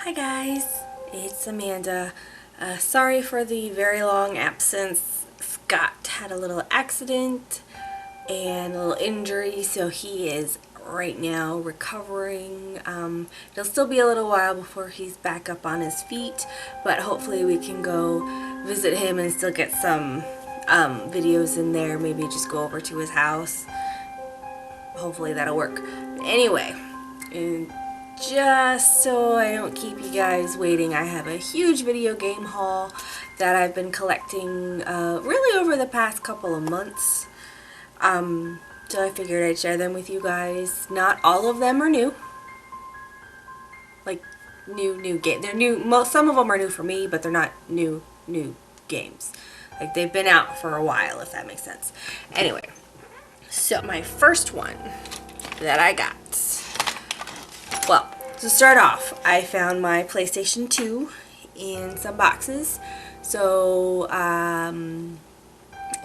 Hi guys, it's Amanda. Sorry for the very long absence. Scott had a little accident and a little injury, so he is right now recovering. It'll still be a little while before he's back up on his feet, but hopefully we can go visit him and still get some videos in there. Maybe just go over to his house. Hopefully that'll work. Anyway, just so I don't keep you guys waiting, I have a huge video game haul that I've been collecting really over the past couple of months. So I figured I'd share them with you guys. Not all of them are new. Like new game. They're new. Some of them are new for me, but they're not new games. Like they've been out for a while, if that makes sense. Anyway, so my first one that I got. Well, to start off, I found my PlayStation 2 in some boxes. So,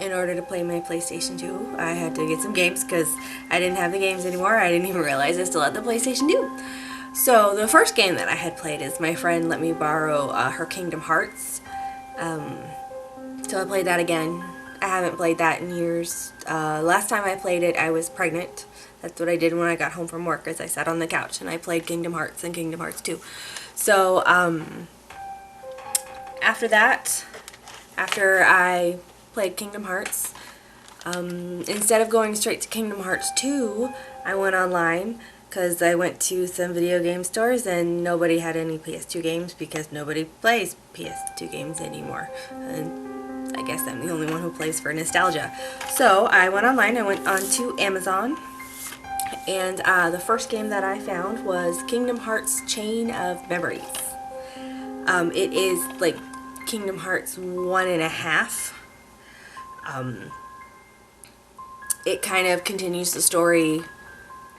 in order to play my PlayStation 2, I had to get some games because I didn't have the games anymore. I didn't even realize I still had the PlayStation 2. So, the first game that I had played is my friend let me borrow her Kingdom Hearts. So I played that again. I haven't played that in years. Last time I played it, I was pregnant. That's what I did when I got home from work, is I sat on the couch and I played Kingdom Hearts and Kingdom Hearts 2. So, after that, after I played Kingdom Hearts, instead of going straight to Kingdom Hearts 2, I went online because I went to some video game stores and nobody had any PS2 games because nobody plays PS2 games anymore. And I guess I'm the only one who plays for nostalgia. So I went online, I went onto Amazon, and the first game that I found was Kingdom Hearts Chain of Memories. It is like Kingdom Hearts 1.5. It kind of continues the story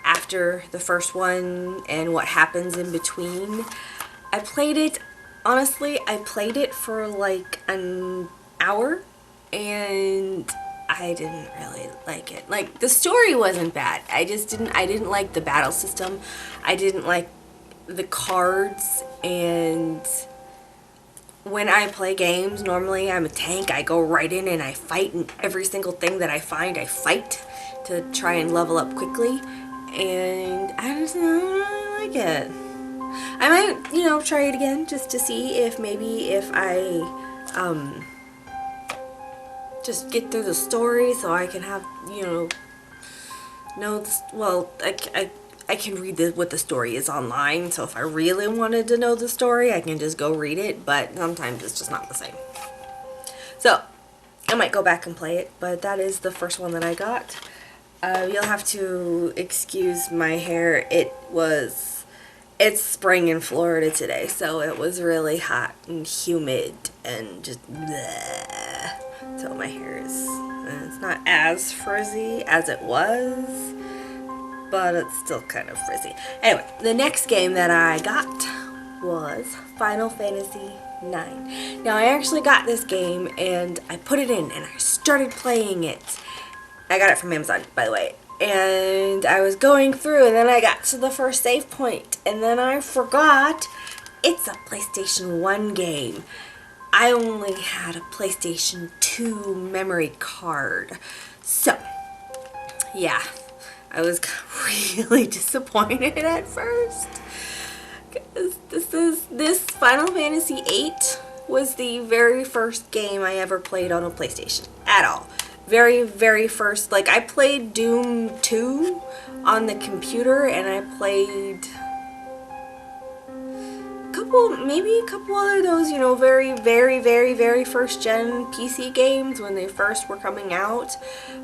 after the first one and what happens in between. I played it, honestly, I played it for like an hour and I didn't really like it. Like, the story wasn't bad. I didn't like the battle system. I didn't like the cards, and when I play games, normally I'm a tank. I go right in and I fight, and every single thing that I find, I fight to try and level up quickly, and I just don't really like it. I might, try it again just to see if maybe if I, just get through the story so I can have, well, I can read what the story is online, so if I really wanted to know the story, I can just go read it, but sometimes it's just not the same. So, I might go back and play it, but that is the first one that I got. You'll have to excuse my hair. It's spring in Florida today, so it was really hot and humid and just bleh. So my hair it's not as frizzy as it was, but it's still kind of frizzy. Anyway, the next game that I got was Final Fantasy IX. Now, I actually got this game and I put it in and I started playing it. I got it from Amazon, by the way. And I was going through and then I got to the first save point and then I forgot it's a PlayStation 1 game. I only had a PlayStation 2 memory card. So, yeah, I was really disappointed at first. Because this Final Fantasy VIII was the very first game I ever played on a PlayStation at all. Very, very first. Like, I played Doom 2 on the computer and I played maybe a couple other those, very, very, very, very first gen PC games when they first were coming out.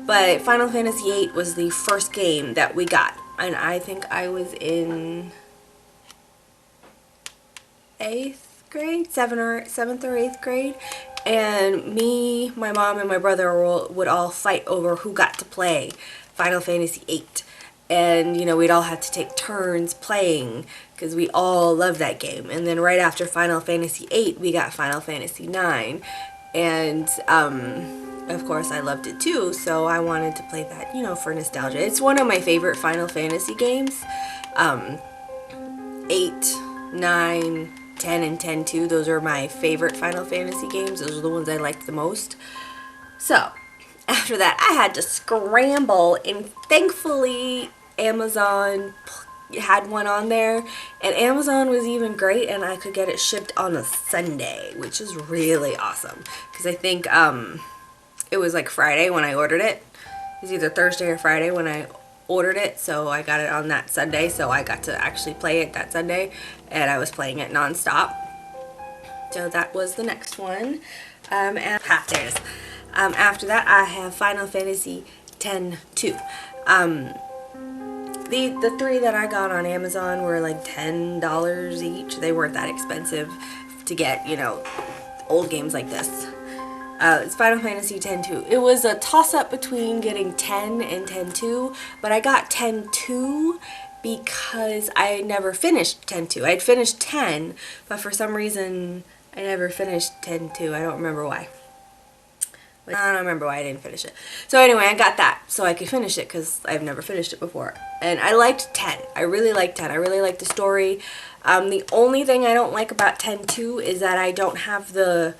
But Final Fantasy VIII was the first game that we got. And I think I was in 8th grade, 7th or 8th grade. And me, my mom, and my brother would all fight over who got to play Final Fantasy VIII. And, we'd all have to take turns playing because we all loved that game. And then right after Final Fantasy VIII, we got Final Fantasy IX. And, of course, I loved it too, so I wanted to play that, for nostalgia. It's one of my favorite Final Fantasy games. 8, 9, 10 and 10-2. Those are my favorite Final Fantasy games. Those are the ones I liked the most. So, after that, I had to scramble, and thankfully Amazon had one on there, and Amazon was even great, and I could get it shipped on a Sunday, which is really awesome, because I think it was like Friday when I ordered it. It was either Thursday or Friday when I ordered it, so I got it on that Sunday, so I got to actually play it that Sunday, and I was playing it non-stop. So that was the next one. And there it is. After that, I have Final Fantasy X-2. The three that I got on Amazon were like $10 each. They weren't that expensive to get, you know, old games like this. It's Final Fantasy X-2. It was a toss-up between getting 10 and 10-2, but I got 10-2 because I never finished 10-2. I had finished 10, but for some reason I never finished 10-2. I don't remember why. I don't remember why I didn't finish it. So anyway, I got that so I could finish it because I've never finished it before. And I liked 10. I really liked 10. I really liked the story. The only thing I don't like about 10-2 is that I don't have the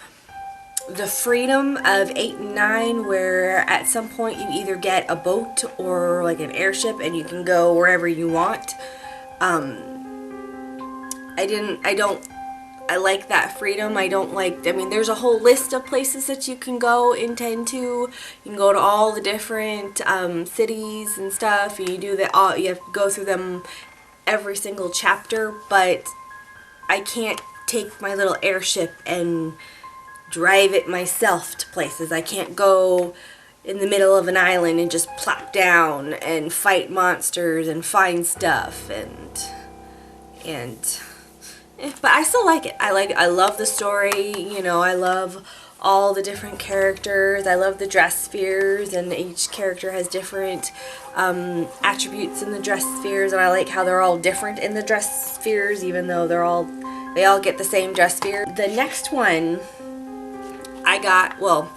freedom of 8 and 9, where at some point you either get a boat or like an airship and you can go wherever you want. I like that freedom. I mean, there's a whole list of places that you can go in 10-2. You can go to all the different cities and stuff. You do that. You have to go through them every single chapter, but I can't take my little airship and drive it myself to places. I can't go in the middle of an island and just plop down and fight monsters and find stuff but I still like it. I love the story, you know, I love all the different characters. I love the dress spheres, and each character has different attributes in the dress spheres, and I like how they're all different in the dress spheres, even though they all get the same dress sphere. The next one I got, well,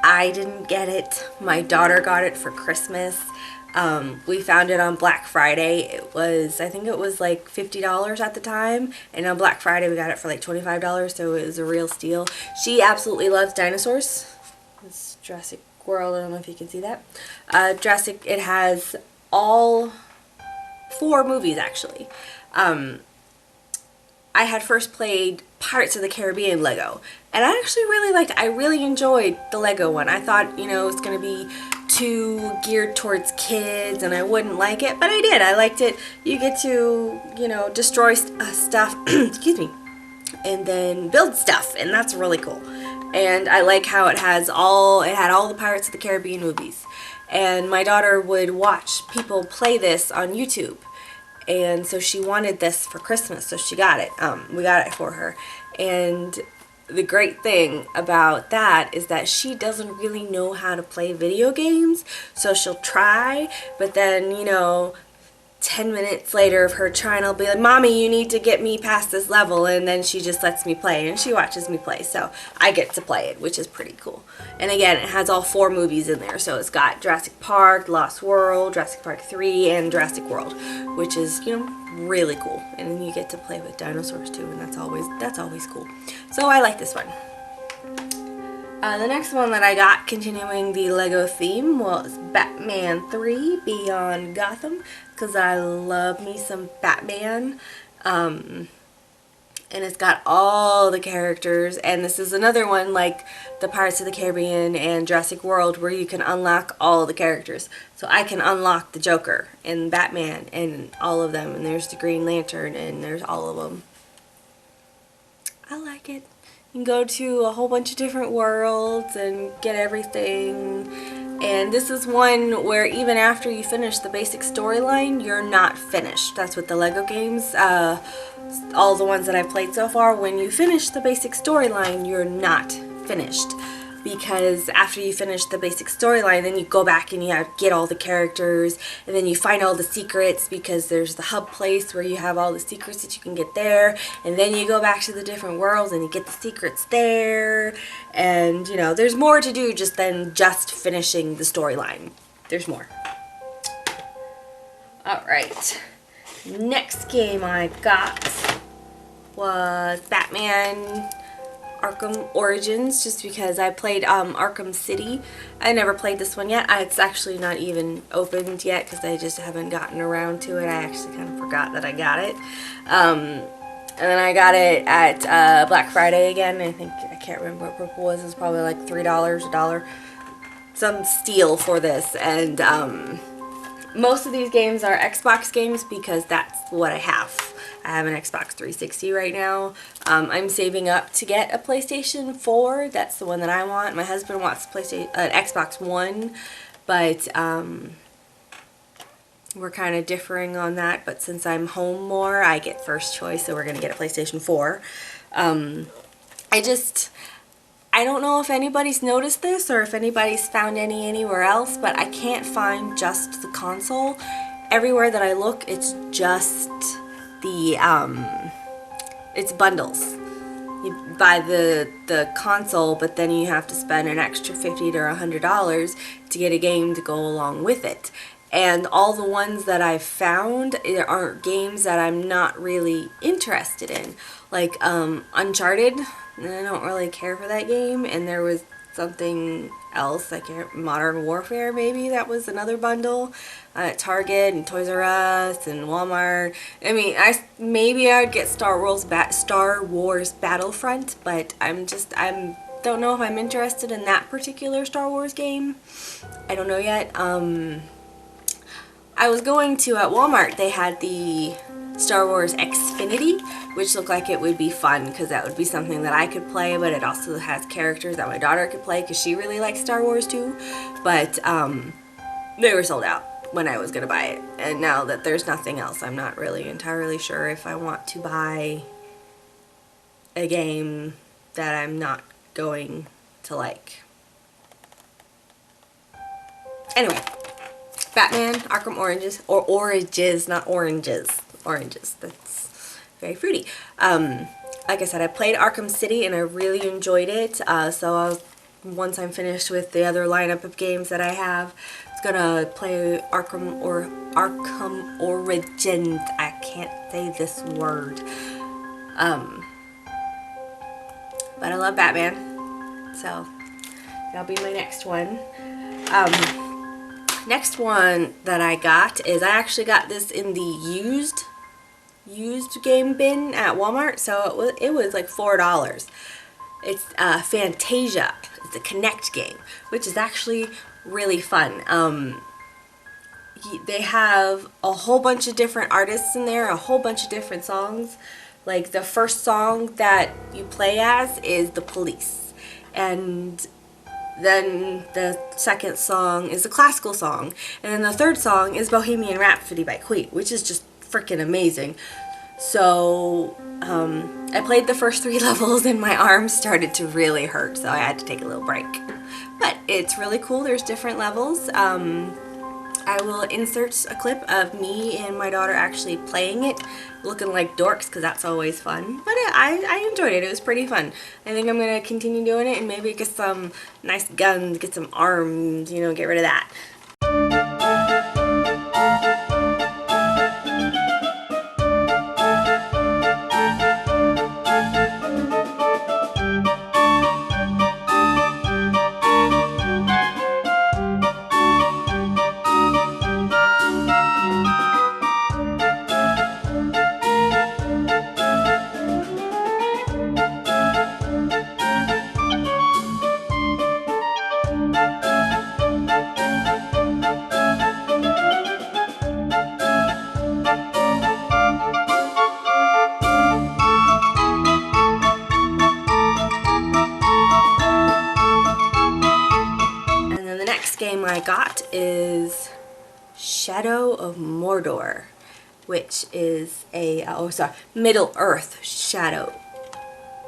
I didn't get it. My daughter got it for Christmas. We found it on Black Friday. I think it was like $50 at the time, and on Black Friday we got it for like $25, so it was a real steal. She absolutely loves dinosaurs. It's Jurassic World. I don't know if you can see that. Jurassic, it has all 4 movies actually. I had first played Pirates of the Caribbean Lego, and I actually I really enjoyed the Lego one. I thought, you know, it's going to be too geared towards kids and I wouldn't like it, but I did. I liked it. You get to, you know, destroy stuff, excuse me, and then build stuff, and that's really cool. And I like how it had all the Pirates of the Caribbean movies. And my daughter would watch people play this on YouTube. And so she wanted this for Christmas, so she got it. We got it for her. And the great thing about that is that she doesn't really know how to play video games, so she'll try, but then, you know, 10 minutes later of her trying, I'll be like, Mommy, you need to get me past this level, and then she just lets me play, and she watches me play, so I get to play it, which is pretty cool. And again, it has all 4 movies in there, so it's got Jurassic Park, Lost World, Jurassic Park 3, and Jurassic World, which is, you know, really cool. And then you get to play with dinosaurs too, and that's always cool. So I like this one. The next one that I got, continuing the Lego theme, was Batman 3 Beyond Gotham, because I love me some Batman. And it's got all the characters, and this is another one like the Pirates of the Caribbean and Jurassic World, where you can unlock all the characters. So I can unlock the Joker and Batman and all of them, and there's the Green Lantern, and there's all of them. I like it. You can go to a whole bunch of different worlds and get everything. And this is one where even after you finish the basic storyline, you're not finished. That's what the Lego games, all the ones that I've played so far, when you finish the basic storyline, you're not finished. Because after you finish the basic storyline, then you go back and you get all the characters, and then you find all the secrets, because there's the hub place where you have all the secrets that you can get there, and then you go back to the different worlds and you get the secrets there, and you know, there's more to do than just finishing the storyline. There's more. Alright, next game I got was Batman Arkham Origins, just because I played Arkham City. I never played this one yet. It's actually not even opened yet because I just haven't gotten around to it. I actually kind of forgot that I got it. And then I got it at Black Friday again. I can't remember what purple was. It was probably like $3, $1. Some steal for this. And most of these games are Xbox games because that's what I have. I have an Xbox 360 right now. I'm saving up to get a PlayStation 4. That's the one that I want. My husband wants an Xbox One, but we're kind of differing on that. But since I'm home more, I get first choice, so we're going to get a PlayStation 4. I don't know if anybody's noticed this or if anybody's found anywhere else, but I can't find just the console. Everywhere that I look, it's just it's bundles. You buy the console, but then you have to spend an extra $50 to $100 to get a game to go along with it. And all the ones that I've found aren't games that I'm not really interested in. Like Uncharted, I don't really care for that game. And there was something else, like Modern Warfare maybe, that was another bundle at Target and Toys R Us and Walmart. I mean, maybe I'd get Star Wars Battlefront, but I don't know if I'm interested in that particular Star Wars game. I don't know yet. I was going to, at Walmart, they had the Star Wars Xfinity, which looked like it would be fun because that would be something that I could play, but it also has characters that my daughter could play because she really likes Star Wars too. But they were sold out when I was going to buy it. And now that there's nothing else, I'm not really entirely sure if I want to buy a game that I'm not going to like. Anyway. Batman Arkham Oranges, or Oranges, not oranges. Oranges. That's very fruity. Like I said, I played Arkham City and I really enjoyed it. Once I'm finished with the other lineup of games that I have, I was gonna play Arkham Origins. I can't say this word. But I love Batman, so that'll be my next one. Next one that I got is, I actually got this in the used game bin at Walmart, so it was like $4. It's Fantasia. It's a Kinect game, which is actually really fun. They have a whole bunch of different artists in there, a whole bunch of different songs. Like the first song that you play as is the Police, and then the second song is a classical song, and then the third song is Bohemian Rhapsody by Queen, which is just freaking amazing. So I played the first 3 levels and my arms started to really hurt, so I had to take a little break. But it's really cool. There's different levels. I will insert a clip of me and my daughter actually playing it, looking like dorks, because that's always fun. But I enjoyed it. It was pretty fun. I think I'm going to continue doing it and maybe get some nice guns, get some arms, you know, get rid of that. Game I got is Shadow of Mordor, which is a Middle Earth Shadow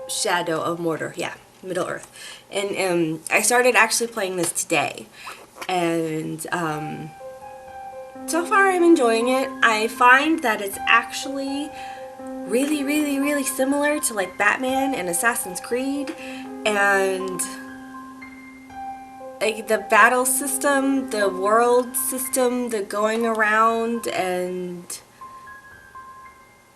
of Mordor. Yeah, Middle Earth. And I started actually playing this today, and so far I'm enjoying it. I find that it's actually really similar to like Batman and Assassin's Creed, and like the battle system, the world system, the going around, and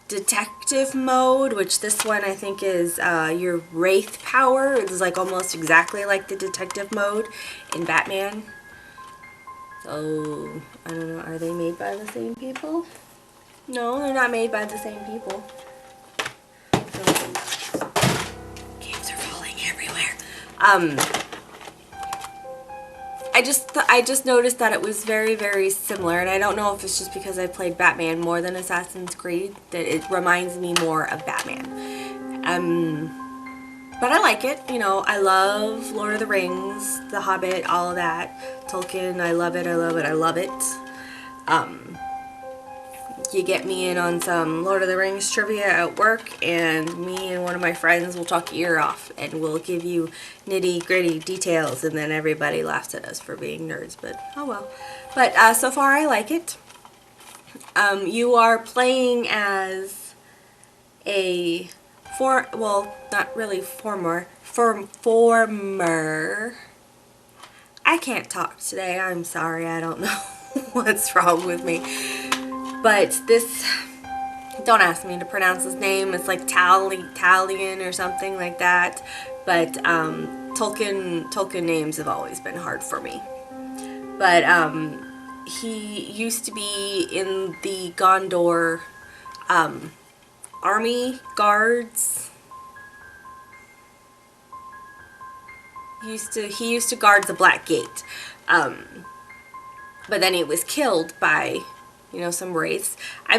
detective mode, which this one I think is your wraith power. It's like almost exactly like the detective mode in Batman. So, I don't know, are they made by the same people? No, they're not made by the same people. Games are falling everywhere. I just noticed that it was very, very similar, and I don't know if it's just because I played Batman more than Assassin's Creed that it reminds me more of Batman. But I like it. You know, I love Lord of the Rings, The Hobbit, all of that. Tolkien, I love it, I love it, I love it. You get me in on some Lord of the Rings trivia at work, and me and one of my friends will talk your ear off, and we'll give you nitty-gritty details, and then everybody laughs at us for being nerds, but oh well. But so far I like it. You are playing as a not really former. I can't talk today. I'm sorry. I don't know what's wrong with me. But this, don't ask me to pronounce his name. It's like Talion or something like that. But Tolkien names have always been hard for me. But he used to be in the Gondor army guards. He used to guard the Black Gate. But then he was killed by, you know, some wraiths. I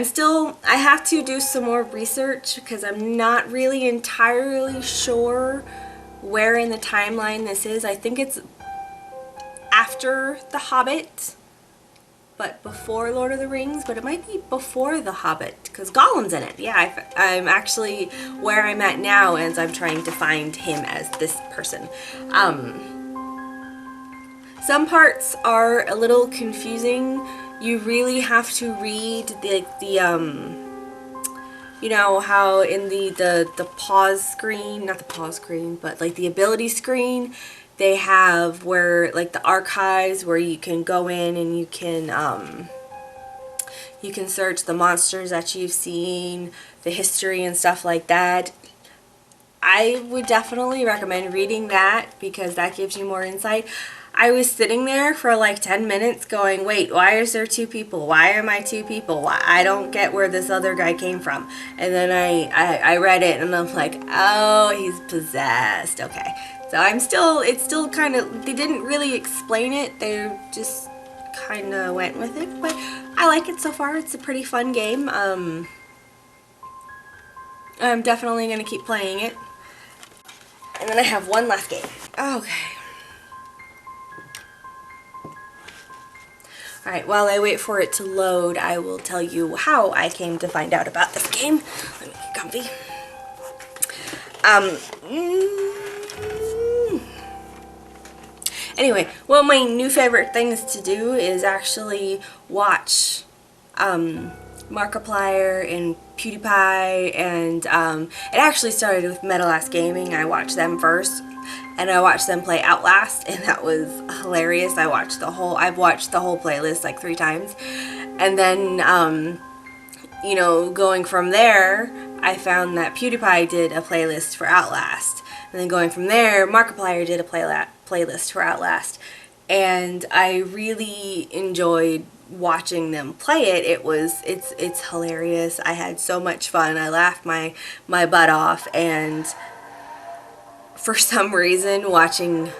have to do some more research because I'm not really entirely sure where in the timeline this is. I think it's after The Hobbit, but before Lord of the Rings, but it might be before The Hobbit because Gollum's in it. Yeah, I'm actually where I'm at now as I'm trying to find him as this person. Some parts are a little confusing. You really have to read you know how in the pause screen, not the pause screen, but like the ability screen, they have where like the archives where you can go in and you can search the monsters that you've seen, the history and stuff like that. I would definitely recommend reading that because that gives you more insight. I was sitting there for like 10 minutes going, wait, why is there two people? Why am I two people? Why? I don't get where this other guy came from. And then I read it and I'm like, oh, he's possessed. Okay. So it's still kind of, they didn't really explain it. They just kind of went with it. But I like it so far. It's a pretty fun game. I'm definitely going to keep playing it. And then I have one last game. Okay. Alright, while I wait for it to load, I will tell you how I came to find out about this game. Let me get comfy. Anyway, one of my new favorite things to do is actually watch Markiplier and PewDiePie, and it actually started with Metal Ass Gaming. I watched them first. And I watched them play Outlast, and that was hilarious. I've watched the whole playlist like 3 times. And then, you know, going from there, I found that PewDiePie did a playlist for Outlast. And then going from there, Markiplier did a playlist for Outlast. And I really enjoyed watching them play it. It's hilarious. I had so much fun. I laughed my butt off, and for some reason, watching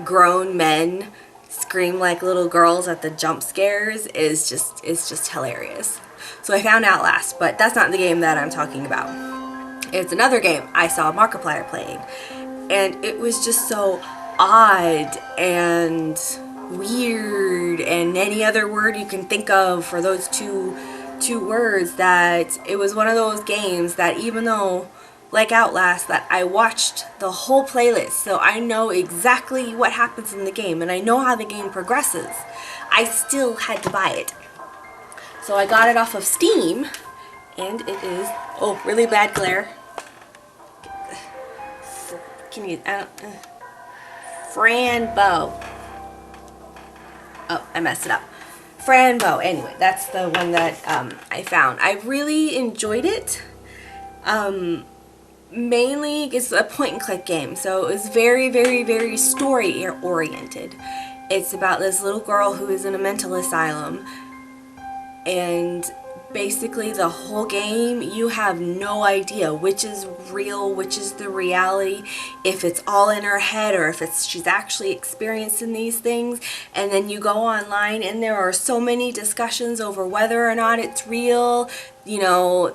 grown men scream like little girls at the jump scares is just hilarious. So I found Outlast, but that's not the game that I'm talking about. It's another game I saw Markiplier playing, and it was just so odd and weird and any other word you can think of for those two words, that it was one of those games that even though, like Outlast, that I watched the whole playlist, so I know exactly what happens in the game and I know how the game progresses, I still had to buy it. So I got it off of Steam, and it is, oh, really bad glare. Can you, Franbo. Oh, I messed it up. Franbo. Anyway, that's the one that I found. I really enjoyed it. Mainly, it's a point and click game, so it's very, very, very story oriented. It's about this little girl who is in a mental asylum, and basically the whole game you have no idea which is real, which is the reality, if it's all in her head or if she's actually experiencing these things. And then you go online and there are so many discussions over whether or not it's real. You know,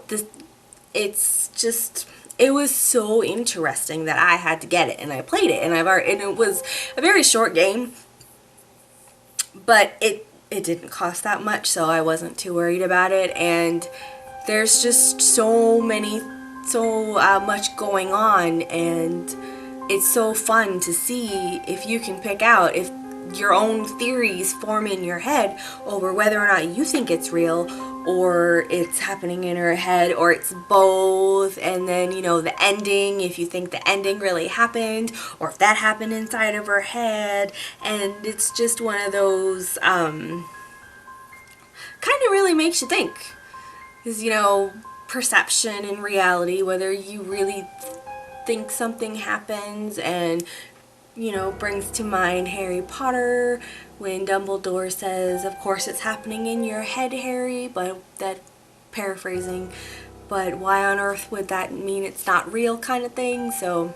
it was so interesting that I had to get it, and I played it, and it was a very short game, but it didn't cost that much, so I wasn't too worried about it. And there's just so much going on, and it's so fun to see if you can pick out if your own theories form in your head over whether or not you think it's real, or it's happening in her head, or it's both. And then, you know, the ending, if you think the ending really happened or if that happened inside of her head. And it's just one of those kind of really makes you think, because, you know, perception and reality, whether you really think something happens. And, you know, brings to mind Harry Potter when Dumbledore says, of course it's happening in your head, Harry, but that paraphrasing, but why on earth would that mean it's not real, kind of thing. So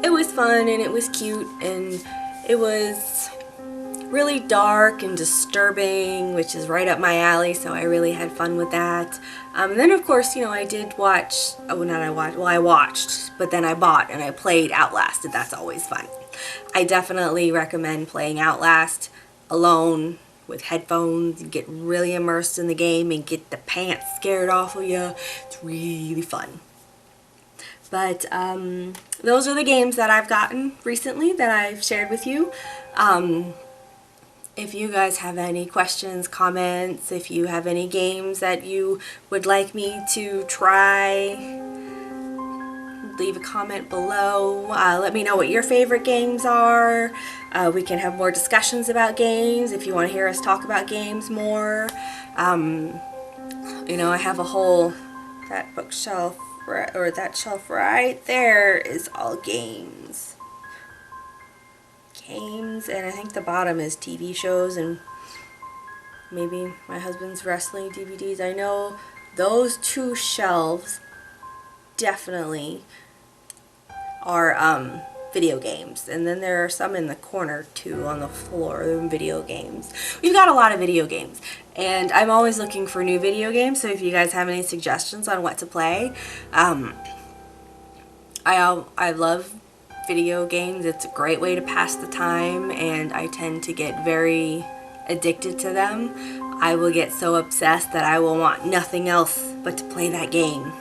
it was fun, and it was cute, and it was really dark and disturbing, which is right up my alley, so I really had fun with that. And then, of course, you know, I did watch, I watched, but then I bought and I played Outlast, and that's always fun. I definitely recommend playing Outlast alone with headphones. You get really immersed in the game and get the pants scared off of you. It's really fun. But those are the games that I've gotten recently that I've shared with you. If you guys have any questions, comments, if you have any games that you would like me to try, leave a comment below. Let me know what your favorite games are. We can have more discussions about games if you want to hear us talk about games more. You know, I have a whole, that bookshelf, or that shelf right there is all games. And I think the bottom is TV shows and maybe my husband's wrestling DVDs. I know those two shelves definitely are video games, and then there are some in the corner too on the floor, video games. We've got a lot of video games, and I'm always looking for new video games, so if you guys have any suggestions on what to play, I love video games. It's a great way to pass the time, and I tend to get very addicted to them. I will get so obsessed that I will want nothing else but to play that game.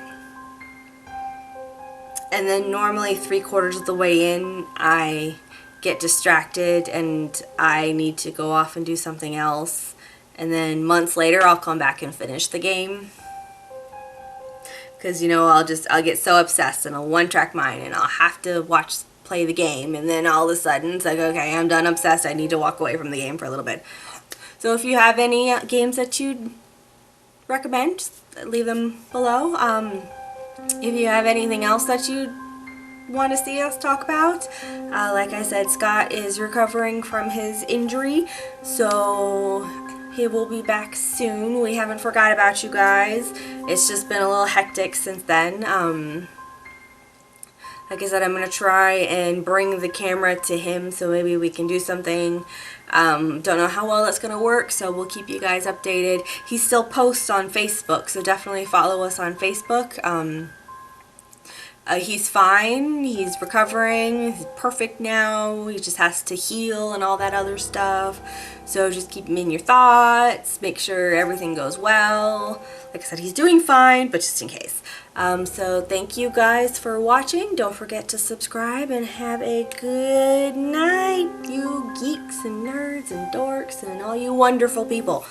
And then normally 3/4 of the way in, I get distracted and I need to go off and do something else. And then months later, I'll come back and finish the game. Because, you know, I'll get so obsessed and I'll one-track mind, and I'll have to play the game, and then all of a sudden it's like, okay, I'm done obsessed, I need to walk away from the game for a little bit. So if you have any games that you'd recommend, just leave them below. If you have anything else that you want to see us talk about, like I said, Scott is recovering from his injury, so he will be back soon. We haven't forgot about you guys. It's just been a little hectic since then. Like I said, I'm going to try and bring the camera to him so maybe we can do something. Don't know how well that's going to work, so we'll keep you guys updated. He still posts on Facebook, so definitely follow us on Facebook. He's fine. He's recovering. He's perfect now. He just has to heal and all that other stuff. So just keep him in your thoughts. Make sure everything goes well. Like I said, he's doing fine, but just in case. So thank you guys for watching. Don't forget to subscribe and have a good night, you geeks and nerds and dorks and all you wonderful people.